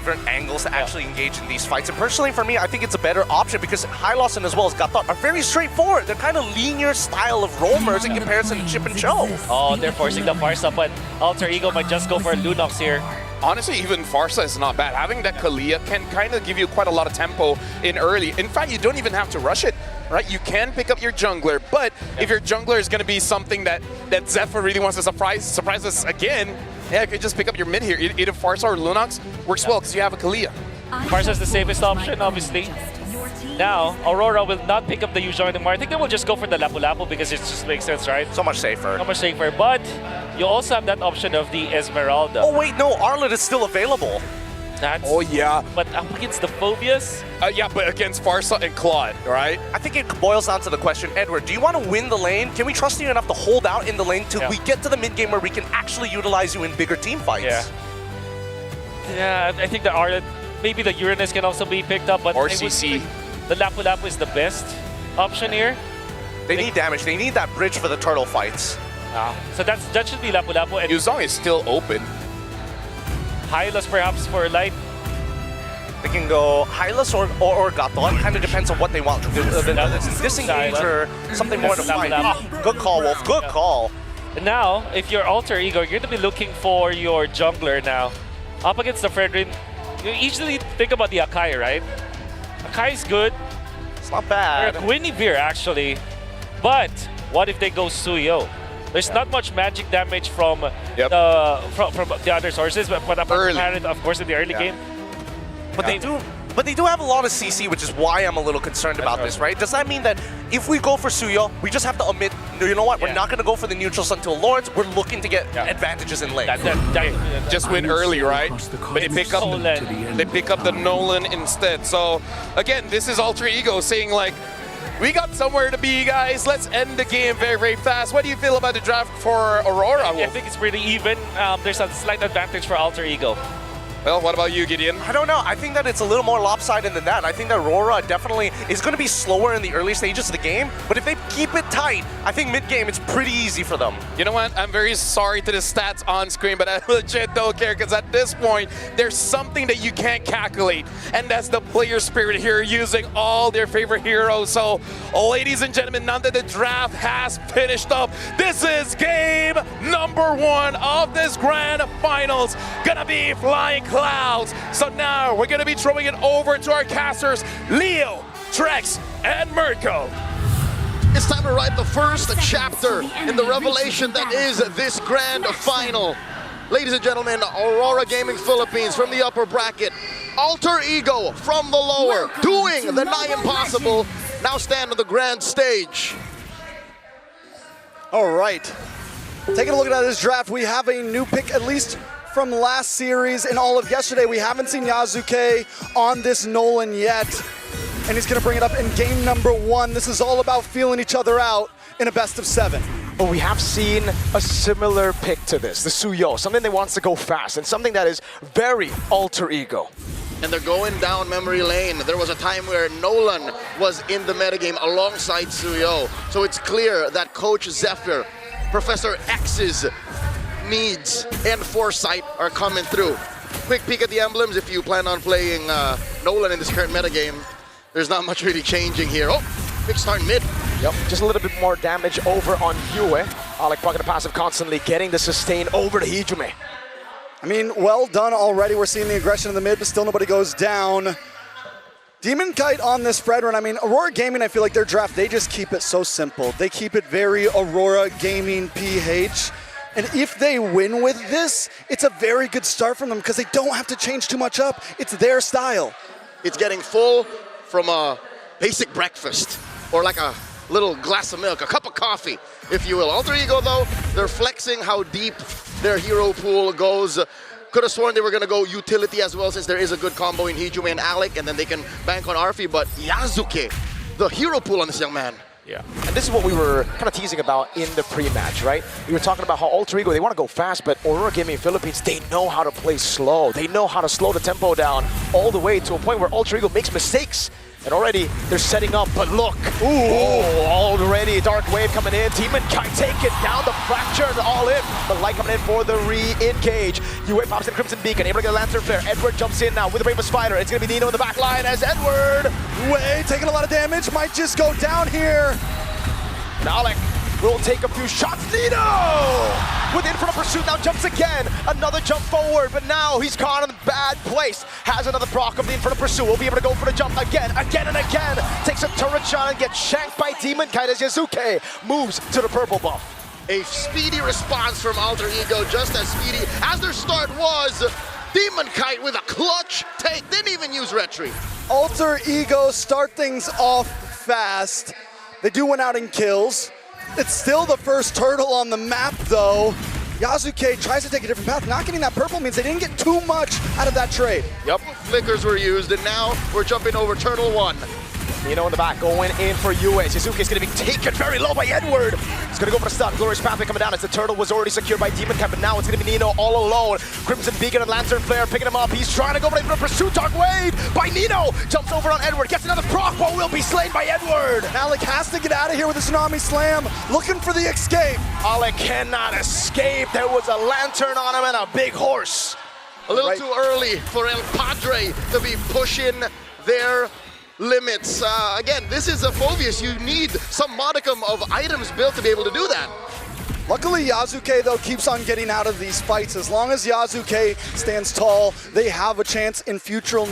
different angles to actually engage in these fights. And personally for me, I think it's a better option because Hyloss as well as Gatot are very straightforward. They're kind of linear style of roamers in comparison to Chip and Cho. Oh, they're forcing the Farsa, but Alter Ego might just go for Lunox here. Honestly, even Farsa is not bad. Having that Kalia can kind of give you quite a lot of tempo in early. In fact, you don't even have to rush it, right? You can pick up your jungler, but if your jungler is going to be something that Zephyr really wants to surprise us again, yeah, you could just pick up your mid here. Either Farsa or Lunox works well because you have a Kalia. Farsa is the safest option, obviously. Now, Aurora will not pick up the Yuzhong anymore. I think they will just go for the Lapu-Lapu because it just makes sense, right? So much safer. So much safer, but you also have that option of the Esmeralda. Oh wait, no, Arlet is still available. That's, Oh yeah. but up against the Phobias? Yeah, but against Farsa and Claude, right? I think it boils down to the question, Edward, do you want to win the lane? Can we trust you enough to hold out in the lane till we get to the mid game where we can actually utilize you in bigger team fights? Yeah, I think the Arlet, maybe the Uranus can also be picked up, but Or CC. The Lapu-Lapu is the best option here. They need damage. They need that bridge for the turtle fights. So that should be Lapu-Lapu. And Yuzhong is still open. Hylos perhaps for light. They can go Hylos or Gaton. Kind of depends on what they want to do. Disengage or something more to fight. Good call, Wolf. Good call. And now, if you're Alter Ego, you're going to be looking for your jungler now. Up against the Fredrin, you usually think about the Akai, right? Akai's good. It's not bad. Or Guinevere, actually. But what if they go Suyo? There's not much magic damage from the other sources, but apparent, of course, in the early game. But they do have a lot of CC, which is why I'm a little concerned about this, right? Does that mean that if we go for Suyo, we just have to omit, you know what, we're not going to go for the neutrals until Lords, we're looking to get advantages in lane. Just win early, right? But they pick up the Nolan instead. So again, this is Alter Ego saying like, we got somewhere to be, guys. Let's end the game very, very fast. What do you feel about the draft for Aurora? I think it's pretty even. There's a slight advantage for Alter Ego. Well, what about you, Gideon? I don't know. I think that it's a little more lopsided than that. I think that RORA definitely is going to be slower in the early stages of the game, but if they keep it tight, I think mid-game it's pretty easy for them. You know what? I'm very sorry to the stats on screen, but I legit don't care because at this point, there's something that you can't calculate, and that's the player spirit here using all their favorite heroes. So, ladies and gentlemen, now that the draft has finished up, this is game number 1 of this grand finals. Gonna be flying clouds. So now we're gonna be throwing it over to our casters, Leo, Trex, and Mirko. It's time to write the first chapter in the revelation that is this grand final. Ladies and gentlemen, Aurora Gaming Philippines from the upper bracket, Alter Ego from the lower, doing the nigh impossible, now stand on the grand stage. All right, taking a look at this draft, we have a new pick, at least from last series and all of yesterday. We haven't seen Yasuke on this Nolan yet, and he's gonna bring it up in game number 1. This is all about feeling each other out in a best of 7. But we have seen a similar pick to this, the Suyo, something that wants to go fast and something that is very Alter Ego. And they're going down memory lane. There was a time where Nolan was in the metagame alongside Suyo. So it's clear that Coach Zephyr, Professor X's needs and foresight are coming through. Quick peek at the emblems. If you plan on playing Nolan in this current metagame, there's not much really changing here. Oh, big start mid. Yep, just a little bit more damage over on Yue. Alec blocking the passive constantly, getting the sustain over to Hijime. I mean, well done already. We're seeing the aggression in the mid, but still nobody goes down. Demon Kite on this Fred run. I mean, Aurora Gaming, I feel like their draft, they just keep it so simple. They keep it very Aurora Gaming PH. And if they win with this, it's a very good start from them because they don't have to change too much up. It's their style. It's getting full from a basic breakfast or like a little glass of milk, a cup of coffee, if you will. Alter Ego, though, they're flexing how deep their hero pool goes. Could have sworn they were going to go utility as well since there is a good combo in Hijime and Alec, and then they can bank on Arfi, but Yasuke, the hero pool on this young man. Yeah, and this is what we were kind of teasing about in the pre-match, right? We were talking about how Alter Ego, they want to go fast, but Aurora Gaming Philippines, they know how to play slow. They know how to slow the tempo down all the way to a point where Alter Ego makes mistakes. And already they're setting up, but look, already Dark Wave coming in. Demon Kite taking down the Fracture, all in. The light coming in for the re-engage. UA pops in Crimson Beacon, able to get a Lantern Flare. Edward jumps in now with the Brave Spider. It's going to be Nino in the back line as Edward. Way taking a lot of damage, might just go down here. Alec will take a few shots. Nino! With Inferno Pursuit now jumps again. Another jump forward, but now he's caught in a bad place. Has another proc of the Inferno Pursuit. Will be able to go for the jump again and again. Takes a turret shot and gets shanked by Demon Kite as Yazuke moves to the purple buff. A speedy response from Alter Ego, just as speedy as their start was. Demon Kite with a clutch take, didn't even use retreat. Alter Ego start things off fast. They do win out in kills. It's still the first turtle on the map though. Yazuke tries to take a different path. Not getting that purple means they didn't get too much out of that trade. Yep, flickers were used, and now we're jumping over Turtle 1. Nino in the back, going in for UA. Shizuke is going to be taken very low by Edward. He's going to go for the stun. Glorious Pathway coming down as the turtle was already secured by Demon Kite, but now it's going to be Nino all alone. Crimson Beacon and Lantern Flare picking him up. He's trying to go for the pursuit. Dark Wave by Nino. Jumps over on Edward, gets another proc, but will be slain by Edward. Alec has to get out of here with a Tsunami Slam, looking for the escape. Alec cannot escape. There was a lantern on him and a big horse. A little too early for El Padre to be pushing their limits. Again, this is a Phoveus. You need some modicum of items built to be able to do that. Luckily, Yazuke, though, keeps on getting out of these fights. As long as Yazuke stands tall, they have a chance in future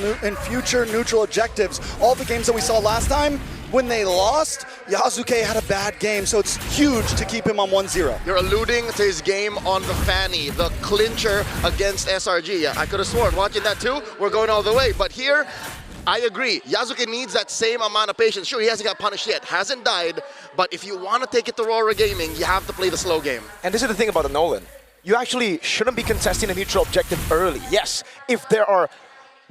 neutral objectives. All the games that we saw last time, when they lost, Yazuke had a bad game, so it's huge to keep him on 1-0. You're alluding to his game on the Fanny, the clincher against SRG. Yeah, I could have sworn, watching that too, we're going all the way. But here, I agree. Yazuke needs that same amount of patience. Sure, he hasn't got punished yet, hasn't died, but if you want to take it to RORA Gaming, you have to play the slow game. And this is the thing about the Nolan. You actually shouldn't be contesting a neutral objective early. Yes, if there are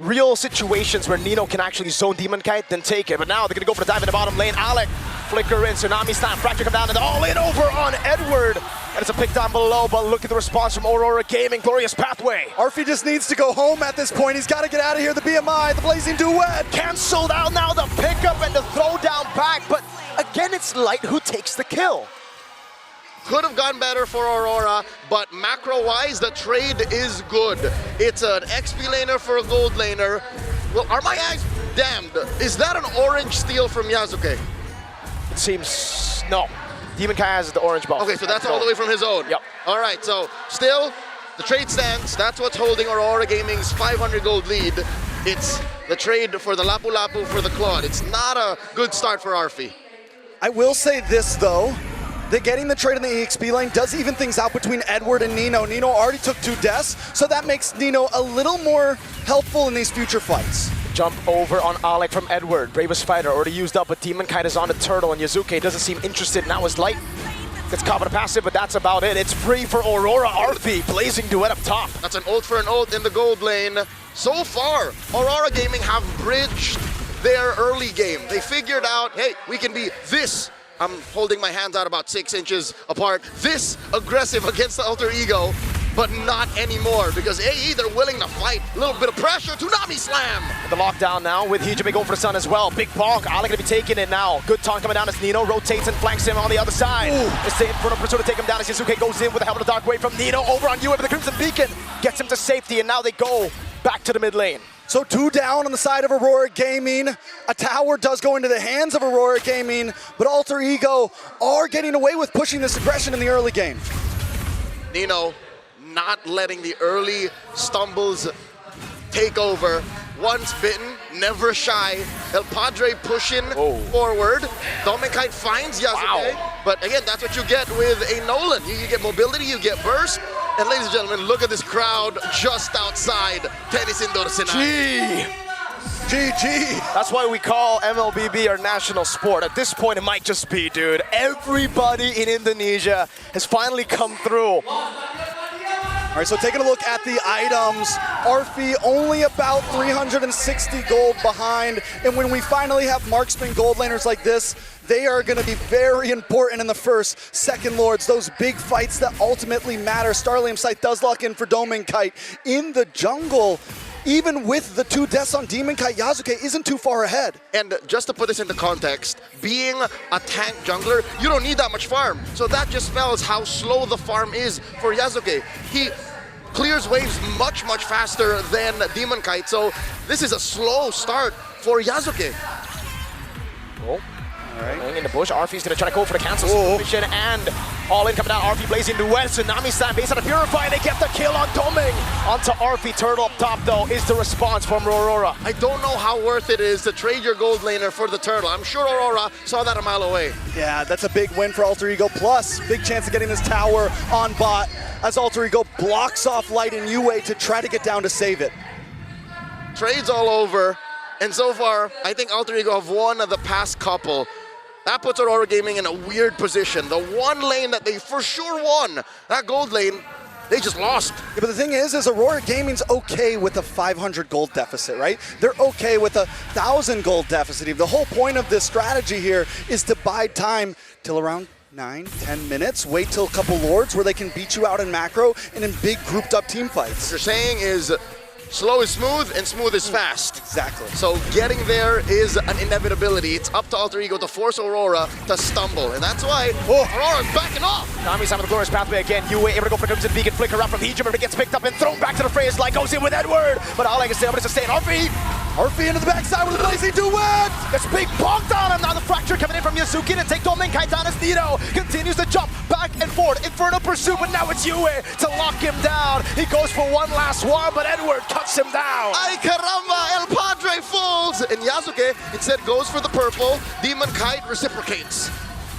real situations where Nino can actually zone Demon Kite, then take it. But now they're going to go for the dive in the bottom lane. Alec, flicker in, Tsunami Slam, Fracture come down, and all in over on Edward. And it's a pick down below, but look at the response from Aurora Gaming. Glorious Pathway. Arfi just needs to go home at this point. He's got to get out of here. The BMI, the Blazing Duet. Cancelled out now, the pickup and the throw down back. But again, it's Light who takes the kill. Could have gone better for Aurora, but macro-wise, the trade is good. It's an XP laner for a gold laner. Well, are my eyes damned? Is that an orange steal from Yazuke? It seems, no. Demon Kai has the orange buff. Okay, so that's all the way from his own. Yep. All right, so still, the trade stands. That's what's holding Aurora Gaming's 500 gold lead. It's the trade for the Lapu Lapu for the Claude. It's not a good start for Arfi. I will say this, though. That getting the trade in the EXP lane does even things out between Edward and Nino. Nino already took 2 deaths, so that makes Nino a little more helpful in these future fights. Jump over on Alec from Edward. Bravest Fighter already used up, but Demon Kite is on the turtle, and Yazuke doesn't seem interested. Now his Light gets caught with a passive, but that's about it. It's free for Aurora. Arfi, Blazing Duet up top. That's an ult for an ult in the gold lane. So far, Aurora Gaming have bridged their early game. They figured out, hey, we can be this. I'm holding my hands out about 6 inches apart. This aggressive against the Alter Ego, but not anymore because AE, they're willing to fight. A little bit of pressure, Tsunami Slam. The lockdown now with Hijime going for the sun as well. Big bonk, Alec gonna be taking it now. Good taunt coming down as Nino rotates and flanks him on the other side. It's the Inferno Pursuit to take him down as Yazuke goes in with a helmet of Dark Wave from Nino over on UA with the Crimson Beacon. Gets him to safety and now they go back to the mid lane. So 2 down on the side of Aurora Gaming. A tower does go into the hands of Aurora Gaming, but Alter Ego are getting away with pushing this aggression in the early game. Nino not letting the early stumbles take over. Once bitten, never shy. El Padre pushing forward. Demon Kite finds Yazuke. But again, that's what you get with a Nolan. You get mobility, you get burst. And ladies and gentlemen, look at this crowd just outside Tennis Indoor Sinai. GG. That's why we call MLBB our national sport. At this point, it might just be, dude. Everybody in Indonesia has finally come through. All right, so taking a look at the items, Arfi only about 360 gold behind, and when we finally have marksman gold laners like this, they are going to be very important in the first, second lords, those big fights that ultimately matter. Starlium Sight does lock in for Demon Kite in the jungle. even with the 2 deaths on Demon Kite, Yasuke isn't too far ahead. And just to put this into context, being a tank jungler, you don't need that much farm. So that just spells how slow the farm is for Yasuke. He clears waves much, much faster than Demon Kite. So this is a slow start for Yasuke. Oh. Right. In the bush, Arfi's gonna try to go for the cancel submission and all in coming down. Arfi blazing into West. Tsunami Slam based on a Purify. They get the kill on Doming. Onto Arfi. Turtle up top though is the response from Aurora. I don't know how worth it is to trade your gold laner for the turtle. I'm sure Aurora saw that a mile away. Yeah, that's a big win for Alter Ego. Plus, big chance of getting this tower on bot as Alter Ego blocks off Light and Yue to try to get down to save it. Trades all over. And so far, I think Alter Ego have won the past couple. That puts Aurora Gaming in a weird position. The one lane that they for sure won, that gold lane, they just lost. Yeah, but the thing is Aurora Gaming's okay with a 500 gold deficit, right? They're okay with a 1,000 gold deficit. The whole point of this strategy here is to buy time till around 9-10 minutes, wait till a couple Lords where they can beat you out in macro and in big grouped up team fights. What you're saying is slow is smooth and smooth is fast. Exactly. So getting there is an inevitability. It's up to Alter Ego to force Aurora to stumble. And that's why Aurora's backing off. Nami's on the glorious pathway again. Yue able to go for Crimson Beacon, flicker up from Heejum, but it gets picked up and thrown back to the fray as Light goes in with Edward. But all I can say, I'm going to sustain Arfi into the backside with a blazing duet. Gets big bonked on him. Now the fracture coming in from Yasuki to take Doming Kite down as Nito continues to jump back and forth. Inferno pursuit, but now it's Yue to lock him down. He goes for one last one, but Edward cuts him down. Ay caramba, El Padre falls. And Yasuke instead goes for the purple. Demon Kite reciprocates.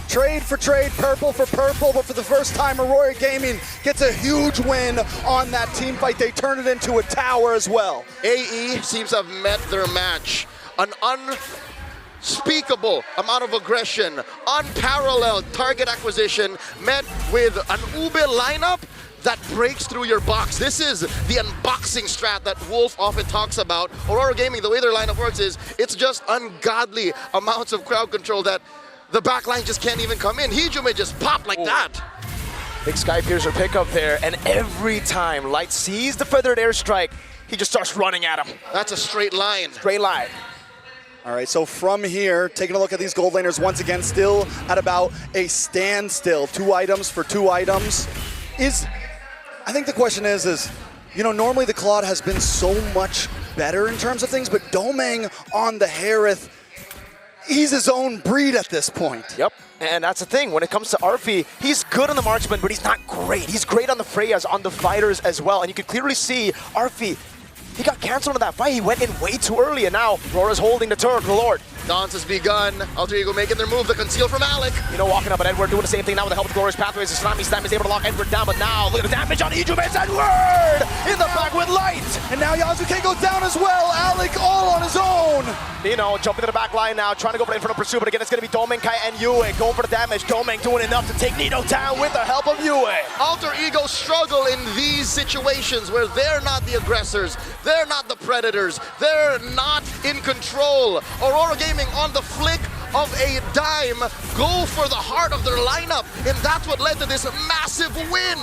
Trade for trade, purple for purple, but for the first time, Aurora Gaming gets a huge win on that team fight. They turn it into a tower as well. AE seems to have met their match. An unspeakable amount of aggression, unparalleled target acquisition, met with an Ube lineup that breaks through your box. This is the unboxing strat that Wolf often talks about. Aurora Gaming, the way their lineup works is, it's just ungodly amounts of crowd control that the back line just can't even come in. Heejum may just pop like that. Big Sky Piercer pickup there, and every time Light sees the feathered airstrike, he just starts running at him. That's a straight line. Straight line. All right, so from here, taking a look at these gold laners once again, still at about a standstill. 2 items for 2 items. I think the question is, you know, normally the Claude has been so much better in terms of things, but Doming on the Harith, he's his own breed at this point. Yep, and that's the thing. When it comes to Arfi, he's good on the marksman, but he's not great. He's great on the Freyas, on the fighters as well. And you can clearly see Arfi, he got canceled in that fight. He went in way too early, and now Rora's holding the turret, the Lord. Dance has begun. Alter Ego making their move, the conceal from Alec. You know, walking up at Edward, doing the same thing now with the help of Glorious Pathways. The Tsunami Slam is able to lock Edward down, but now look at the damage on Heejum. It's Edward in the back with Light. And now Yasuke goes down as well. Alec all on his own. You know, jumping to the back line now, trying to go for the Inferno Pursuit, but again, it's going to be Doming, Kai, and Yue going for the damage. Doming doing enough to take Nito down with the help of Yue. Alter Ego struggle in these situations where they're not the aggressors, they're not the predators, they're not in control. Aurora Gaming on the flick of a dime go for the heart of their lineup, and that's what led to this massive win.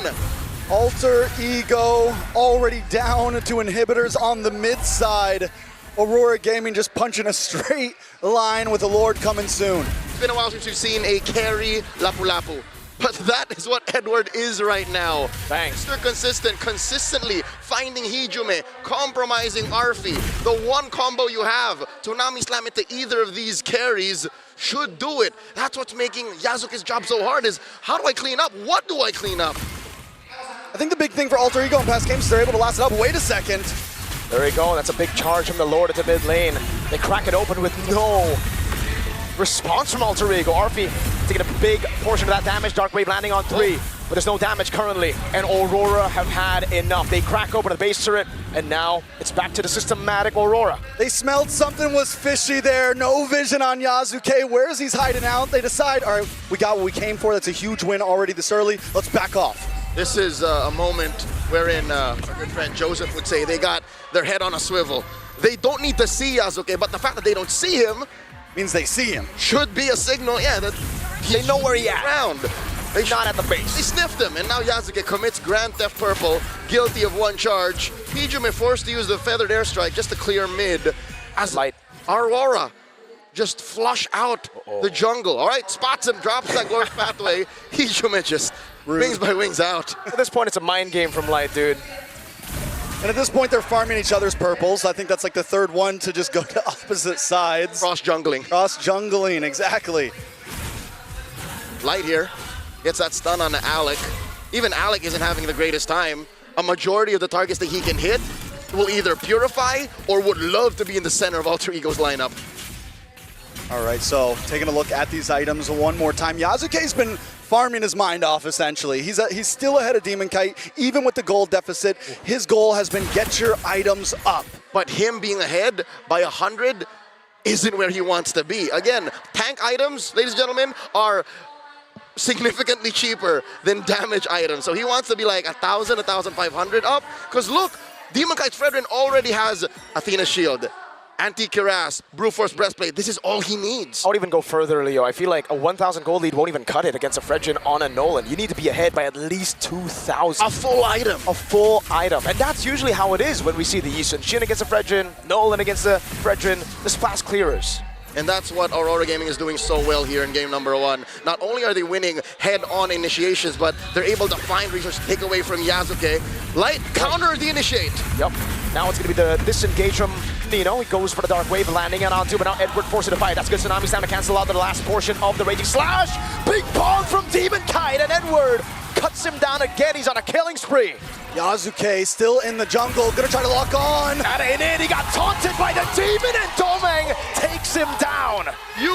Alter Ego already down to inhibitors on the mid side. Aurora Gaming just punching a straight line with the Lord coming soon. It's been a while since we've seen a carry Lapu-Lapu. But that is what Edward is right now. Thanks. Mr. Consistent, consistently finding Heejum, compromising Arfi. The one combo you have, Tsunami Slam into either of these carries should do it. That's what's making Yasuke's job so hard is, how do I clean up? What do I clean up? I think the big thing for Alter Ego in past games is they're able to last it up. Wait a second. There we go. That's a big charge from the Lord at the mid lane. They crack it open with no response from Alter Ego. Arfi taking a big portion of that damage. Dark Wave landing on 3, but there's no damage currently. And Aurora have had enough. They crack open the base turret, and now it's back to the systematic Aurora. They smelled something was fishy there. No vision on Yasuke. Where is he hiding out? They decide, all right, we got what we came for. That's a huge win already this early. Let's back off. This is a moment wherein our good friend Joseph would say they got their head on a swivel. They don't need to see Yasuke, but the fact that they don't see him means they see him. Should be a signal, yeah, that they know where he at. Around. not at the They base. sniffed him, and now Yasuke commits Grand Theft Purple, guilty of one charge. Pijume forced to use the Feathered Airstrike just to clear mid. As Light. Aurora just flush out the jungle. All right, spots him, drops that Glorious Pathway. Pijume just wings by wings out. At this point, it's a mind game from Light, dude. And at this point, they're farming each other's purples. I think that's like the third one to just go to opposite sides. Cross jungling. Cross jungling, exactly. Light here gets that stun on Alec. Even Alec isn't having the greatest time. A majority of the targets that he can hit will either purify or would love to be in the center of Alter Ego's lineup. All right, so taking a look at these items one more time. Yasuke's been farming his mind off, essentially. He's still ahead of Demon Kite, even with the gold deficit. His goal has been get your items up. But him being ahead by 100 isn't where he wants to be. Again, tank items, ladies and gentlemen, are significantly cheaper than damage items. So he wants to be like 1,000, 1,500 up. Because look, Demon Kite's Fredrin already has Athena's Shield, Anti-Cuirass, Brute Force Breastplate. This is all he needs. I would even go further, Leo. I feel like a 1,000 gold lead won't even cut it against a Fredrin on a Nolan. You need to be ahead by at least 2,000. A full item. A full item. And that's usually how it is when we see the Yisun Shin against a Fredrin, Nolan against a Fredrin, the fast clearers. And that's what Aurora Gaming is doing so well here in game number 1. Not only are they winning head-on initiations, but they're able to find resources to take away from Yasuke. Light, counter the initiate. Yep. Now it's going to be the disengage from Nino. He goes for the Dark Wave, landing it onto, but now Edward forcing to fight. That's good. Tsunami Slam to cancel out the last portion of the Raging Slash. Big bomb from Demon Kite, and Edward cuts him down again. He's on a killing spree. Yasuke still in the jungle, gonna try to lock on. That ain't it. He got taunted by the Demon, and Domeng takes him down. Yue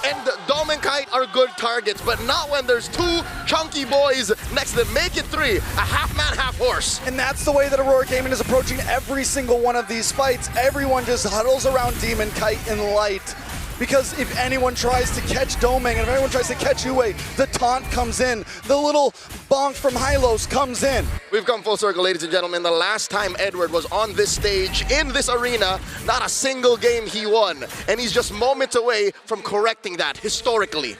and Dom and Kite are good targets, but not when there's two chunky boys next to them. Make it 3, a half man, half horse. And that's the way that Aurora Gaming is approaching every single one of these fights. Everyone just huddles around Demon Kite and Light. Because if anyone tries to catch Domeng and if anyone tries to catch Yue, the taunt comes in. The little bonk from Hylos comes in. We've come full circle, ladies and gentlemen. The last time Edward was on this stage, in this arena, not a single game he won. And he's just moments away from correcting that historically.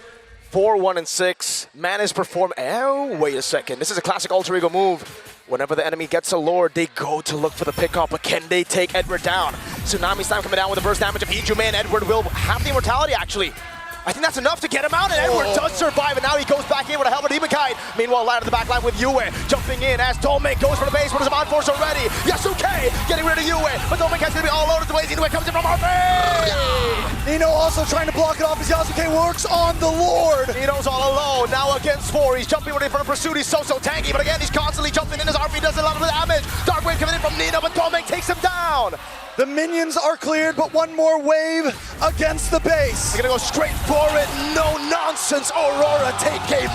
4-1-6. Man is perform. Oh, wait a second. This is a classic Alter Ego move. Whenever the enemy gets a Lord, they go to look for the pickup, but can they take Edward down? Tsunami Slam coming down with the burst damage of Pijume, and Edward will have the immortality, actually. I think that's enough to get him out, and Edward does survive, and now he goes back in with a helmet Demon Kite. Meanwhile, Light at the back line with Yue, jumping in as Domeng goes for the base, but is on force already. Yasuke getting rid of Yue, but Domeng Kite's gonna be all over the way. Yue comes in from RP! Nino also trying to block it off as Yasuke works on the Lord. Nino's all alone, now against 4. He's jumping ready for the pursuit. He's so tanky, but again, he's constantly jumping in. His RP does a lot of damage. Dark Wave coming in from Nino, but Domeng takes him down. The minions are cleared, but one more wave against the base. They're gonna go straight for it. No nonsense. Aurora take game.